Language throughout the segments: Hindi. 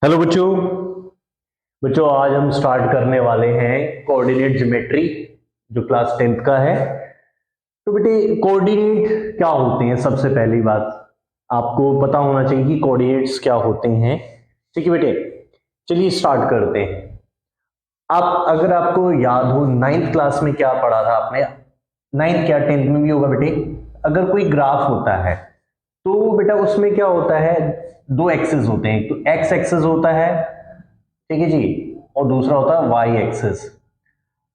हेलो बच्चों। बच्चों आज हम स्टार्ट करने वाले हैं कोऑर्डिनेट ज्योमेट्री जो क्लास 10th का है। तो बेटे कोऑर्डिनेट क्या होते हैं, सबसे पहली बात आपको पता होना चाहिए कि कोऑर्डिनेट्स क्या होते हैं। ठीक है बेटे, चलिए स्टार्ट करते हैं। आप अगर आपको याद हो नाइन्थ क्लास में क्या पढ़ा था आपने, नाइन्थ क्या 10th में भी होगा बेटे। अगर कोई ग्राफ होता है तो बेटा उसमें क्या होता है, दो एक्सेस होते हैं, तो एक्स एक्सेस होता है, ठीक है जी, और दूसरा होता है वाई एक्सेस।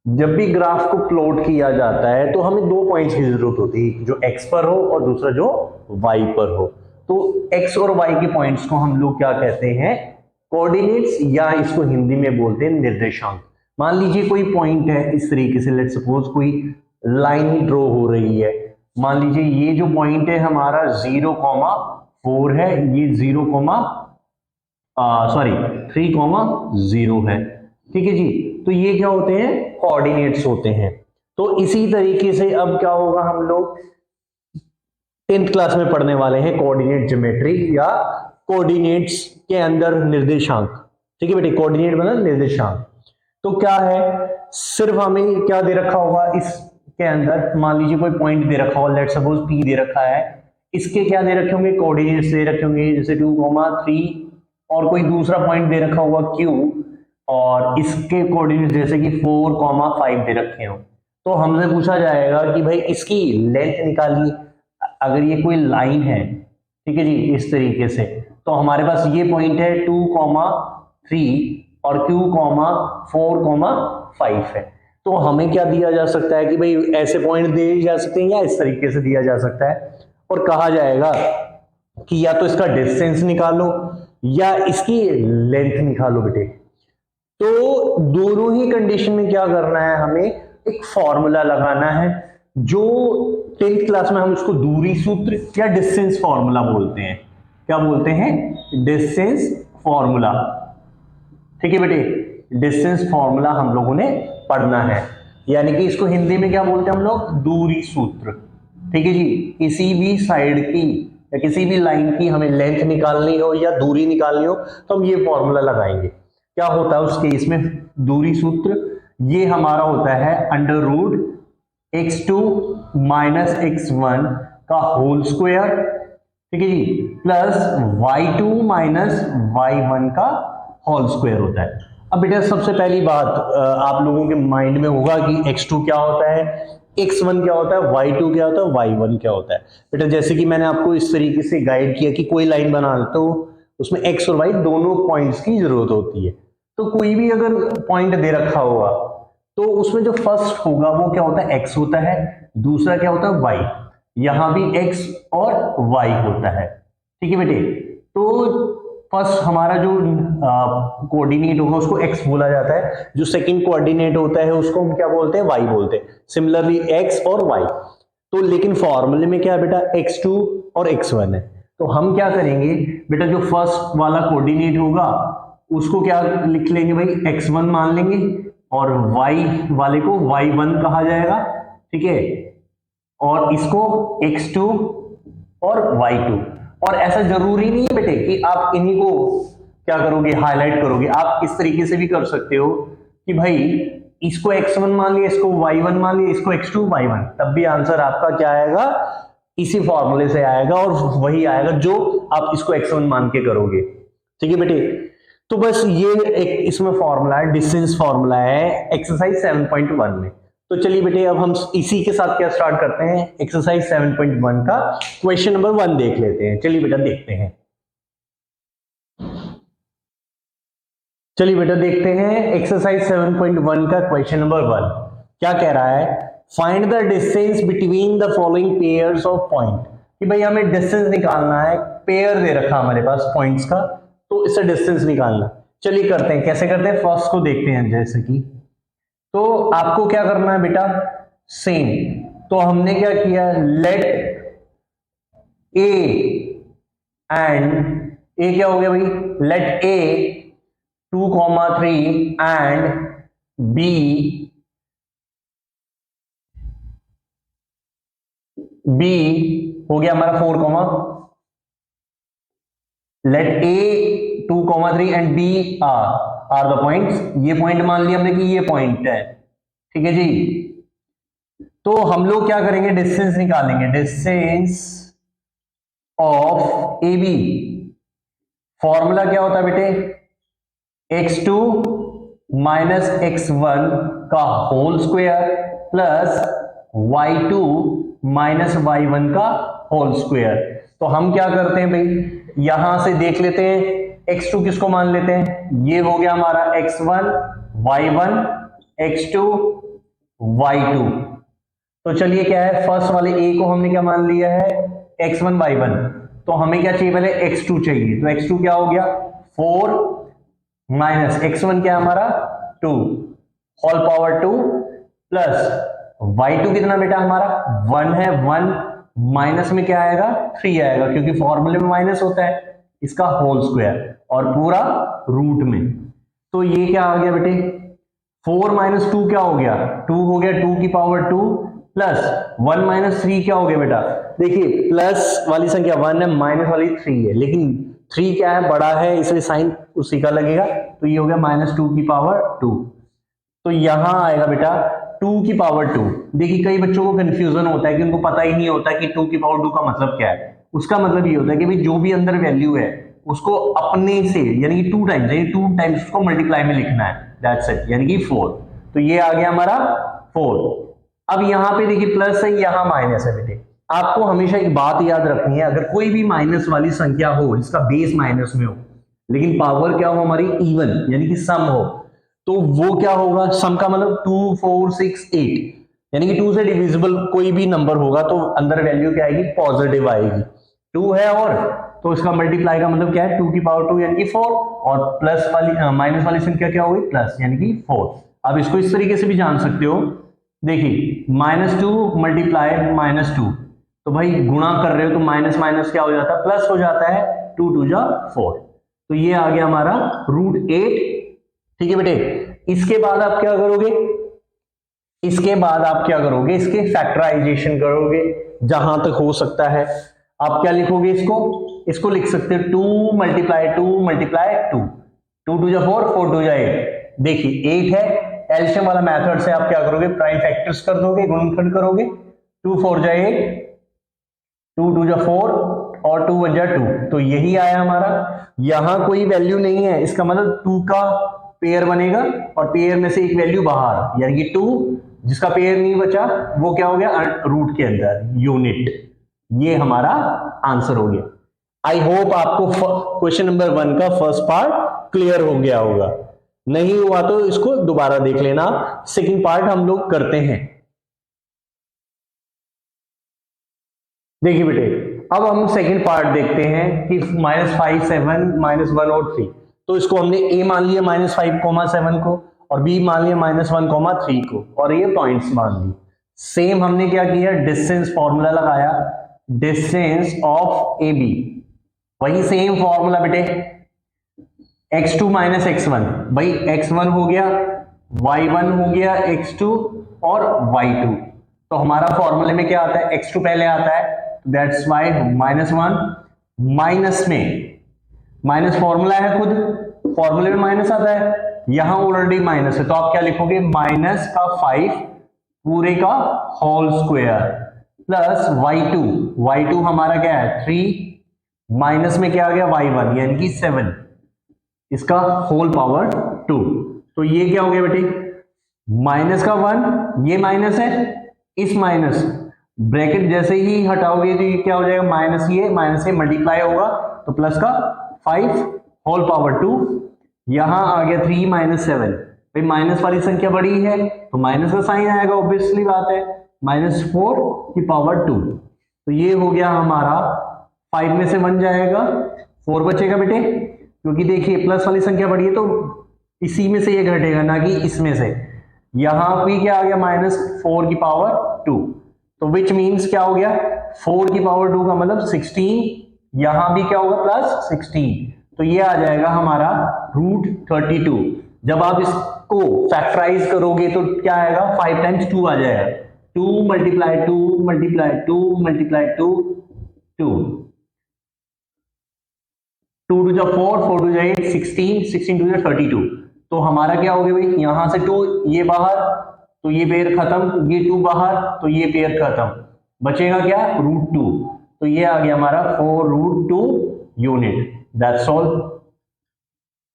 जब भी ग्राफ को प्लॉट किया जाता है तो हमें दो पॉइंट्स की जरूरत होती है, जो एक्स पर हो और दूसरा जो वाई पर हो। तो एक्स और वाई के पॉइंट्स को हम लोग क्या कहते हैं, कोऑर्डिनेट्स, या इसको हिंदी में बोलते हैं निर्देशांक। मान लीजिए कोई पॉइंट है इस तरीके से, लेट सपोज कोई लाइन ड्रॉ हो रही है। मान लीजिए ये जो पॉइंट है हमारा 0,4 है, ये 3,0 है। ठीक है जी, तो ये क्या होते हैं, कोऑर्डिनेट्स होते हैं। तो इसी तरीके से अब क्या होगा, हम लोग 10th क्लास में पढ़ने वाले हैं कोऑर्डिनेट ज्योमेट्री या कोऑर्डिनेट्स के अंदर निर्देशांक। ठीक है बेटे, कोऑर्डिनेट मतलब निर्देशांक। तो क्या है, सिर्फ हमें क्या दे रखा होगा इसके अंदर, मान लीजिए कोई पॉइंट दे रखा होगा, लेट सपोज पी दे रखा है, इसके क्या दे रखे होंगे, कोऑर्डिनेट्स दे रखे होंगे, जैसे 2,3, और कोई दूसरा पॉइंट दे रखा होगा क्यू, और इसके कोऑर्डिनेट्स जैसे कि 4,5 दे रखे हो। तो हमसे पूछा जाएगा कि भाई इसकी लेंथ निकालिए। अगर ये कोई लाइन है, ठीक है जी, इस तरीके से, तो हमारे पास ये पॉइंट है 2,3 और Q,4,5 है। तो हमें क्या दिया जा सकता है कि भाई ऐसे पॉइंट दिए जा सकते हैं या इस तरीके से दिया जा सकता है, और कहा जाएगा कि या तो इसका डिस्टेंस निकालो या इसकी लेंथ निकालो बेटे। तो दोनों ही कंडीशन में क्या करना है, हमें एक फॉर्मूला लगाना है, जो 10th क्लास में हम इसको दूरी सूत्र या डिस्टेंस फॉर्मूला बोलते हैं। क्या बोलते हैं, डिस्टेंस फॉर्मूला। ठीक है बेटे, डिस्टेंस फॉर्मूला हम लोगों ने पढ़ना है, यानी कि इसको हिंदी में क्या बोलते हैं हम लोग, दूरी सूत्र। ठीक है जी, किसी भी साइड की या किसी भी लाइन की हमें लेंथ निकालनी हो या दूरी निकालनी हो तो हम ये फॉर्मूला लगाएंगे। क्या होता है उस केस में, दूरी सूत्र ये हमारा होता है under root x2 minus x1 का होल स्क्वायर, ठीक है जी, प्लस y2 माइनस y1 का होल स्क्वायर होता है। अब बेटा सबसे पहली बात आप लोगों के माइंड में होगा कि x2 क्या होता है, x1 क्या होता है, y2 क्या होता है, y1 क्या होता है। बेटा जैसे कि मैंने आपको इस तरीके से गाइड किया कि कोई लाइन बना तो उसमें x और y दोनों पॉइंट्स की जरूरत होती है। तो कोई भी अगर पॉइंट दे रखा होगा तो उसमें जो फर्स्ट होगा वो क्या होता है, x होता है, दूसरा क्या होता है, y। यहां भी x और y होता है। ठीक है बेटे, तो फर्स्ट हमारा जो कोऑर्डिनेट होगा उसको x बोला जाता है, जो सेकंड कोऑर्डिनेट होता है उसको हम क्या बोलते हैं, y बोलते हैं। सिमिलरली x और y। तो लेकिन फॉर्मूले में क्या है बेटा, x2 और x1 है। तो हम क्या करेंगे बेटा, जो फर्स्ट वाला कोऑर्डिनेट होगा उसको क्या लिख लेंगे भाई, x1 मान लेंगे, और y वाले को y1 कहा जाएगा। ठीक है, और इसको x2 और y2। और ऐसा जरूरी नहीं है बेटे कि आप इन्हीं को क्या करोगे, हाईलाइट करोगे। आप इस तरीके से भी कर सकते हो कि भाई इसको x1 मान लिया, इसको y1 मान लिया, इसको x2 y1, तब भी आंसर आपका क्या आएगा, इसी फॉर्मूले से आएगा, और वही आएगा जो आप इसको x1 मान के करोगे। ठीक है बेटे, तो बस ये एक इसमें फॉर्मूला है, डिस्टेंस फॉर्मूला है एक्सरसाइज 7.1 में। तो चलिए बेटे अब हम इसी के साथ क्या स्टार्ट करते हैं, एक्सरसाइज 7.1 का क्वेश्चन नंबर 1 देख लेते हैं। चलिए बेटा देखते हैं, चलिए बेटा देखते हैं एक्सरसाइज 7.1 का क्वेश्चन नंबर 1। क्या कह रहा है, find the distance between the following pairs of point. कि भाई हमें डिस्टेंस निकालना है, पेयर दे रखा हमारे पास पॉइंट्स का, तो इससे डिस्टेंस निकालना। चलिए करते हैं, कैसे करते हैं, फर्स्ट को देखते हैं। जैसे कि तो आपको क्या करना है बेटा, सेम। तो हमने क्या किया, लेट ए एंड, ए क्या हो गया भाई, let A 2,3 and B B हो गया हमारा 4, let a 2,3 and b are the points. ये पॉइंट मान लिया हमने कि ये पॉइंट है, ठीक है जी। तो हम लोग क्या करेंगे, डिस्टेंस निकालेंगे, distance of A B. Formula क्या होता है बेटे, x2 माइनस x1 का whole square plus y2 minus y1 का होल स्क्वायर। तो हम क्या करते हैं भाई, यहां से देख लेते हैं x2 किसको मान लेते हैं, ये हो गया हमारा x1 y1 x2 y2। तो चलिए क्या है, फर्स्ट वाले a को हमने क्या मान लिया है, x1 y1। तो हमें क्या चाहिए, पहले x2 चाहिए। तो x2 क्या हो गया, 4 माइनस x1 क्या है हमारा 2 होल पावर 2 प्लस y2 कितना बेटा हमारा 1 है, 1 माइनस में क्या आएगा 3 आएगा, क्योंकि फॉर्मूले में माइनस होता है, इसका होल स्क्वायर और पूरा रूट में। तो ये क्या आ गया बेटे, 4 माइनस 2 क्या हो गया, 2 हो गया 2 की पावर 2 प्लस 1 माइनस 3 क्या हो गया बेटा, देखिए प्लस वाली संख्या 1 है, माइनस वाली 3 है, लेकिन 3 क्या है, बड़ा है, इसलिए साइन उसी का लगेगा। तो ये हो गया माइनस 2 की पावर 2। तो यहां आएगा बेटा 2 की पावर 2। देखिए कई बच्चों को कंफ्यूजन होता है कि उनको पता ही नहीं होता कि 2 की पावर 2 का मतलब क्या है। उसका मतलब ये होता है कि भाई जो भी अंदर वैल्यू है उसको अपने से यानी कि 2 टाइम्स उसको मल्टीप्लाई में लिखना है, दैट्स इट, यानी कि 4। तो ये आ गया हमारा 4। अब यहां पे देखिए प्लस है, यहां माइनस है बेटे। आपको हमेशा एक बात याद रखनी है, अगर कोई भी माइनस वाली संख्या हो जिसका बेस माइनस में हो लेकिन पावर क्या हो हमारी इवन यानी कि सम हो, तो वो क्या होगा, सम का मतलब 2 4 6 8 यानी कि 2 से डिविजिबल कोई भी नंबर होगा तो अंदर वैल्यू क्या आएगी, पॉजिटिव आएगी। 2 है और तो इसका मल्टीप्लाई का मतलब क्या है, 2 की पावर 2 यानी कि 4 और प्लस वाली माइनस वाली संख्या क्या होगी, प्लस यानी कि 4। अब इसको इस तरीके से भी जान सकते हो, देखिए -2 मल्टीप्लाई -2, तो भाई गुणा कर रहे हो तो माइनस माइनस क्या हो जाता है, प्लस हो जाता है, 2 2 जा 4। तो ये आ गया हमारा √8, ठीक है बेटे। इसके बाद आप क्या करोगे, इसके फैक्टराइजेशन करोगे जहां तक हो सकता है। आप क्या लिखोगे, इसको लिख सकते हो 2 मल्टीप्लाई 2 मल्टीप्लाई 2, 2 2 जा 4 4 2 जा 8। देखिए 8 है, एलसीएम वाला मेथड से आप क्या करोगे, प्राइम फैक्टर्स कर दोगे, गुणनखंड करोगे, 2 4 जा 8, 2 2 जा 4 और 2 1 जा 2। तो यही आया हमारा। यहां कोई वैल्यू नहीं है, इसका मतलब 2 का पेयर बनेगा और पेयर में से एक वैल्यू बाहर, यानी कि 2 जिसका पेयर नहीं बचा वो क्या हो गया, रूट के अंदर यूनिट। ये हमारा आंसर हो गया। आई होप आपको क्वेश्चन नंबर 1 का फर्स्ट पार्ट क्लियर हो गया होगा। नहीं हुआ तो इसको दोबारा देख लेना, सेकंड पार्ट हम लोग करते हैं। देखिए बेटे अब हम सेकंड पार्ट देखते हैं कि -5 7 -1 और 3। तो इसको हमने a मान लिया -5, 7 को और b मान लिया -1, 3 को और ये पॉइंट्स मान ली। सेम हमने क्या किया, डिस्टेंस फॉर्मूला लगाया, डिस्टेंस ऑफ ए बी, वही सेम फॉर्मूला बेटे, x2 माइनस x1, भाई x1 हो गया, y1 हो गया, x2 और y2। तो हमारा फॉर्मूले में क्या आता है, x2 पहले आता है, दैट्स वाई -1 माइनस में माइनस फॉर्मूला है, खुद फॉर्मूले में माइनस आता है, यहां ऑलरेडी माइनस है, तो आप क्या लिखोगे, माइनस का 5 पूरे का होल स्क्वायर प्लस y2 हमारा क्या है 3 माइनस में क्या आ गया y1 यानी कि 7 इसका होल पावर 2। तो ये क्या हो गया बेटे, माइनस का 1, ये माइनस है, इस माइनस ब्रैकेट जैसे ही हटाओगे तो ये क्या हो जाएगा, माइनस से मल्टीप्लाई होगा तो प्लस का 5 होल पावर 2, यहां आ गया 3 माइनस 7, भाई माइनस वाली संख्या बड़ी है तो माइनस का साइन आएगा, ऑब्वियसली बात है, -4 की पावर 2। तो ये हो गया हमारा, 5 में से 1 जाएगा, 4 बचेगा बेटे, क्योंकि देखिए प्लस वाली संख्या बड़ी है तो इसी में से ये घटेगा ना कि इसमें से। यहां भी क्या आ गया, -4 की पावर 2, तो विच मीन्स क्या हो गया, 4 की पावर 2 का मतलब 16, यहां भी क्या होगा +16, तो ये आ जाएगा हमारा √32। जब आप इसको फैक्टराइज करोगे तो क्या आएगा, 5 टाइम्स 2 आ जाएगा, 2 मल्टीप्लाई 2 मल्टीप्लाई 2 मल्टीप्लाई 2 2। 2 टू जा 4, 4 टू जा 8, 16, 16 टू जा 32। तो हमारा क्या हो गया भाई, यहां से 2 ये बाहर, तो ये पेयर खत्म, ये 2 बाहर, तो ये पेयर खत्म, बचेगा क्या √2। तो ये आ गया हमारा 4√2 unit. That's all.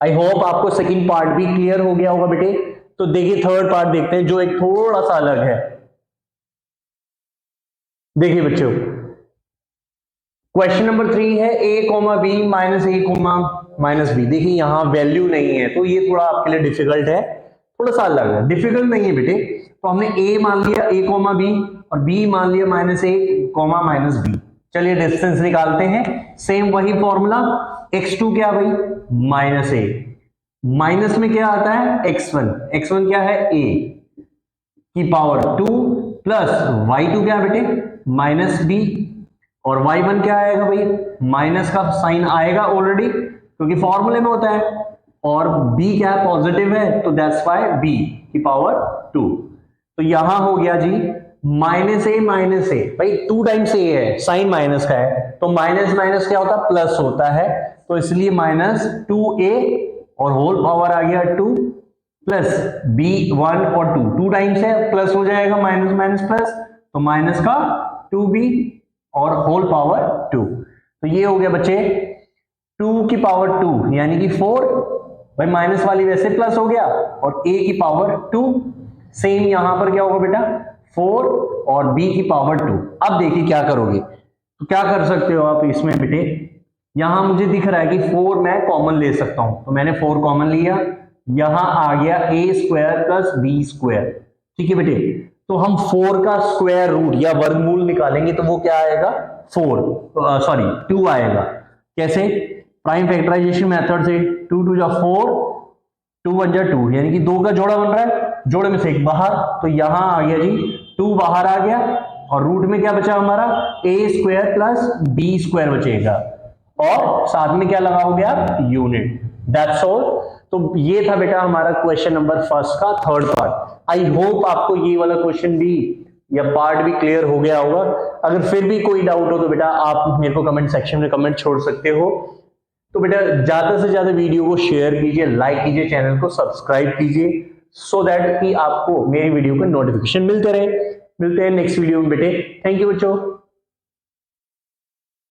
I hope आपको सेकंड पार्ट भी क्लियर हो गया होगा बेटे। तो देखिए थर्ड पार्ट देखते हैं जो एक थोड़ा सा अलग है। देखिए बच्चों, क्वेश्चन नंबर 3 है a, b minus a, minus B. देखिए यहां वैल्यू नहीं है तो ये थोड़ा आपके लिए डिफिकल्ट है, थोड़ा सा अलग है। डिफिकल्ट नहीं है बेटे, तो हमने a मान लिया a, b और b मान लिया माइनस a, माइनस बी। चलिए डिस्टेंस निकालते हैं। सेम वही फॉर्मूला, x2 क्या भाई माइनस a, माइनस में क्या आता है x1, x1 क्या है a की पावर 2 प्लस y2 क्या है बेटे माइनस b, और y1 क्या आएगा भाई, माइनस का साइन आएगा ऑलरेडी क्योंकि फॉर्मूले में होता है, और b क्या है पॉजिटिव है, तो दैट्स वाई b की पावर 2। तो यहां हो गया जी माइनस ए भाई 2 टाइम्स ए है, साइन माइनस का है, तो माइनस माइनस क्या होता है प्लस होता है, तो इसलिए माइनस 2a और होल पावर आ गया 2 प्लस b1 और 2 टाइम्स है, प्लस हो जाएगा माइनस माइनस प्लस, तो माइनस का 2b और होल पावर 2। तो ये हो गया बच्चे 2 की पावर 2 यानी कि 4, भाई माइनस वाली वैसे प्लस हो गया, और a की पावर 2, सेम यहां पर क्या होगा बेटा 4 और b की पावर 2। अब देखिए क्या करोगे, तो क्या कर सकते हो आप इसमें बेटे, यहां मुझे दिख रहा है कि 4 मैं कॉमन ले सकता हूं, तो मैंने 4 कॉमन लिया, यहां आ गया a square plus b square. ठीक है बेटे, तो हम 4 का स्क्वायर रूट या वर्गमूल निकालेंगे तो वो क्या आएगा 2 आएगा। कैसे, प्राइम फैक्टराइजेशन मेथड से 2 टू जा 4, 2 1 जा 2 यानी कि 2 का जोड़ा बन रहा है, जोड़े में से एक बाहर, तो यहां आ गया जी 2 बाहर आ गया, और रूट में क्या बचा हमारा a square plus b square बचेगा, और साथ में क्या लगा हो गया यूनिट। That's all. तो ये था बेटा हमारा क्वेश्चन नंबर फर्स्ट का थर्ड पार्ट। आई होप आपको ये वाला क्वेश्चन भी या पार्ट भी क्लियर हो गया होगा। अगर फिर भी कोई डाउट हो तो बेटा आप मेरे को कमेंट सेक्शन में कमेंट छोड़ सकते हो। तो बेटा ज्यादा से ज्यादा वीडियो को शेयर कीजिए, लाइक कीजिए, चैनल को सब्सक्राइब कीजिए, सो दैट कि आपको मेरी वीडियो के नोटिफिकेशन मिलते रहे। मिलते हैं नेक्स्ट वीडियो में बेटे। थैंक यू बच्चों।